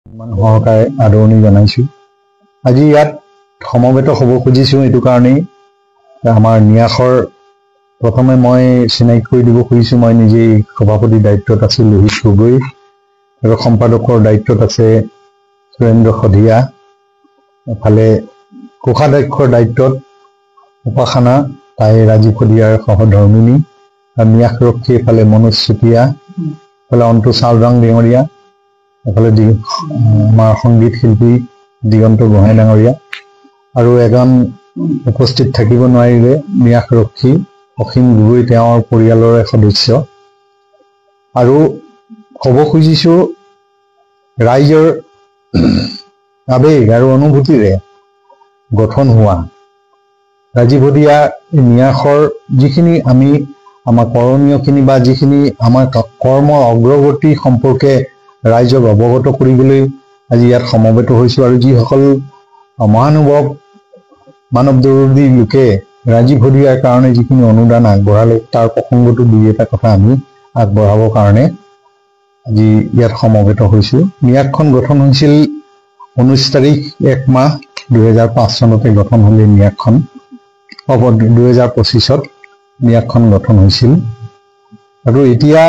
সহকাৰে আদৰণি জনাইছো। আজি ইয়াত সমবেত হ'ব খুজিছো এইটো কাৰণেই আমাৰ নিয়াসৰ প্ৰথমে মই চিনাকি কৰি দিব খুজিছো মই নিজেই সভাপতি দায়িত্বত আছো লোহিত গগৈ আৰু সম্পাদকৰ দায়িত্বত আছে সুৰেন্দ্ৰ সধিয়া, এফালে কোষাধ্যক্ষৰ দায়িত্বত উপাসনা তাই ৰাজীৱ সধিয়াৰ সহধৰ্মিনী, আৰু নিয়াসৰক্ষী এফালে মনোজ চুতীয়া, এফালে অন্তু চাওদাং ডিঙৰীয়া, এফালে আমাৰ সংগীত শিল্পী দিগন্ত গোহাঁই ডাঙৰীয়া, আৰু এজন উপস্থিত থাকিব নোৱাৰিলে নিয়াসৰক্ষী অসীম গগৈ তেওঁৰ পৰিয়ালৰে সদস্য। আৰু ক'ব খুজিছো ৰাইজৰ আবেগ আৰু অনুভূতিৰে গঠন হোৱা ৰাজীৱ সধিয়া নিয়াসৰ যিখিনি আমাৰ কৰণীয়খিনি বা যিখিনি আমাৰ কৰ্মৰ অগ্ৰগতি সম্পৰ্কে ৰাইজক অৱগত কৰিবলৈ আজি ইয়াত সমবেত হৈছো। আৰু যিসকল মহানুভৱ মানৱ দৰদী লোকে ৰাজীৱ সধিয়াৰ কাৰণে যিখিনি অনুদান আগবঢ়ালে তাৰ প্ৰসংগটো দুই এটা কথা আমি আগবঢ়াবৰ কাৰণে আজি ইয়াত সমবেত হৈছো। নিয়াসখন গঠন হৈছিল 19 তাৰিখ 1 মাহ 2005 চনতে গঠন হ'লে নিয়াসখন 2025ত নিয়াসখন গঠন হৈছিল। আৰু এতিয়া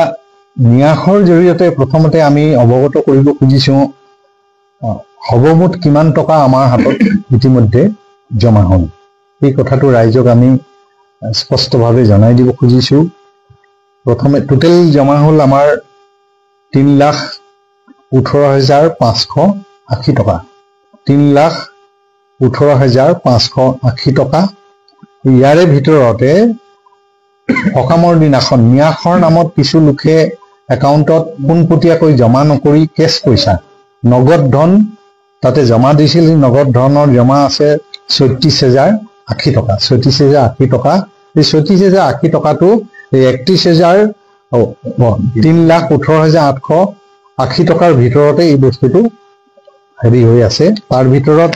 নিয়াসৰ জৰিয়তে প্ৰথমতে আমি অৱগত কৰিব খুজিছো সৰ্বমুঠ কিমান টকা আমাৰ হাতত ইতিমধ্যে জমা হ'ল, এই কথাটো ৰাইজক আমি স্পষ্টভাৱে জনাই দিব খুজিছো। প্ৰথমে টোটেল জমা হ'ল আমাৰ 3,18,580 টকা, 3,18,580 টকা। ইয়াৰে ভিতৰতে সকামৰ দিনাখন নিয়াসৰ নামত কিছু লোকে একাউণ্টত পোনপটীয়াকৈ জমা নকৰি কেছ পইচা নগদ ধন তাতে জমা দিছিল। নগদ ধনৰ জমা আছে 36,080 টকা, 36,080 টকা। এই 36,080 টকাটো এই 3,18,880 টকাৰ ভিতৰতে এই বস্তুটো হেৰি হৈ আছে। তাৰ ভিতৰত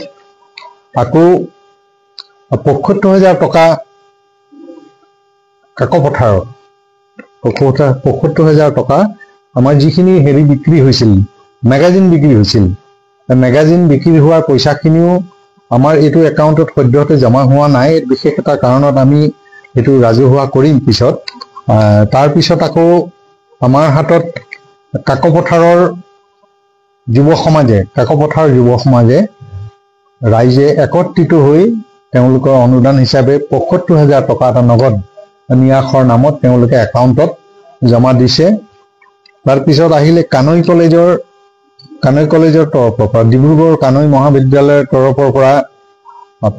আকৌ 75,000 টকা কাকপথাৰৰ 75,000 টকা আমাৰ যিখিনি হেৰি বিক্ৰী হৈছিল, মেগাজিন বিক্ৰী হৈছিল, মেগাজিন বিক্ৰী হোৱাৰ পইচাখিনিও আমাৰ এইটো একাউণ্টত সদ্যহতে জমা হোৱা নাই। বিশেষ এটা কাৰণত আমি এইটো ৰাজহুৱা কৰিম পিছত। তাৰপিছত আকৌ আমাৰ হাতত কাকপথাৰৰ যুৱ সমাজে ৰাইজে একত্ৰিত হৈ তেওঁলোকৰ অনুদান হিচাপে 75,000 টকা এটা নগদ নিয়াসৰ নামত তেওঁলোকে একাউণ্টত জমা দিছে। তাৰপিছত আহিলে কানৈ কলেজৰ তৰফৰ পৰা, ডিব্ৰুগড় কানৈ মহাবিদ্যালয়ৰ তৰফৰ পৰা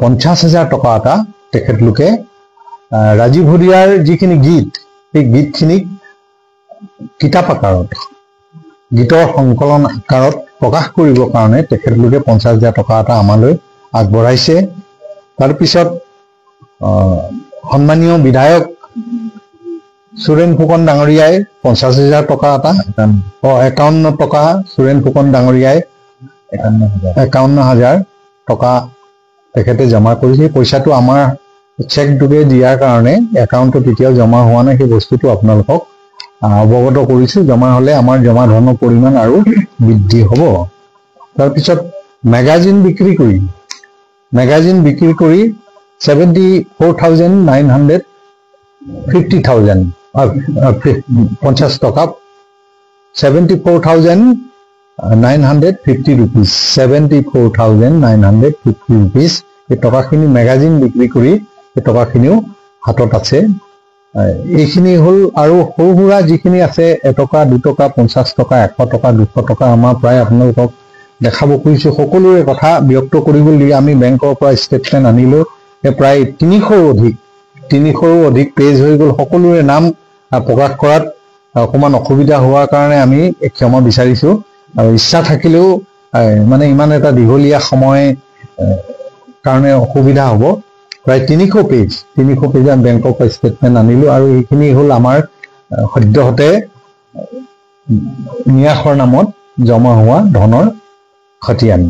50,000 টকা এটা তেখেতলোকে ৰাজীৱ সধিয়াৰ যিখিনি গীত, সেই গীতখিনিক কিতাপ আকাৰত, গীতৰ সংকলন আকাৰত প্ৰকাশ কৰিবৰ কাৰণে তেখেতলোকে 50,000 টকা এটা আমালৈ আগবঢ়াইছে। তাৰপিছত সন্মানীয় বিধায়ক সুৰেন ফুকন ডাঙৰীয়াই 50,000 টকা এটা 51 টকা সুৰেন ফুকন ডাঙৰীয়াই 51,000 টকা তেখেতে জমা কৰিছে। পইচাটো আমাৰ চেক যোগে দিয়াৰ কাৰণে একাউণ্টত এতিয়াও জমা হোৱা নাই, সেই বস্তুটো আপোনালোকক অৱগত কৰিছো। জমা হ'লে আমাৰ জমা ধনৰ পৰিমাণ আৰু বৃদ্ধি হ'ব। তাৰপিছত মেগাজিন বিক্ৰী কৰি 74,950 টকা 74,950 rupees 74,950 rupees এই টকাখিনি মেগাজিন বিক্ৰী কৰি এই টকাখিনিও হাতত আছে। এইখিনি হ'ল। আৰু সৰু সুৰা যিখিনি আছে 1 টকা 2 টকা 50 টকা 100 টকা 200 টকা আমাৰ প্ৰায় আপোনালোকক দেখাব খুজিছো। সকলোৰে কথা ব্যক্ত কৰিবলৈ আমি বেংকৰ পৰা ষ্টেটমেণ্ট আনিলো, প্ৰায় 300ৰো অধিক পেজ হৈ গ'ল। সকলোৰে নাম প্ৰকাশ কৰাত অকণমান অসুবিধা হোৱাৰ কাৰণে আমি ক্ষমা বিচাৰিছো। আৰু ইচ্ছা থাকিলেও মানে ইমান এটা দীঘলীয়া সময় কাৰণে অসুবিধা হ'ব। প্ৰায় 300 পেজ আমি বেংকৰ পৰা ষ্টেটমেণ্ট আনিলো। আৰু এইখিনি হ'ল আমাৰ সদ্যহতে নিয়াসৰ নামত জমা হোৱা ধনৰ খতিয়ান।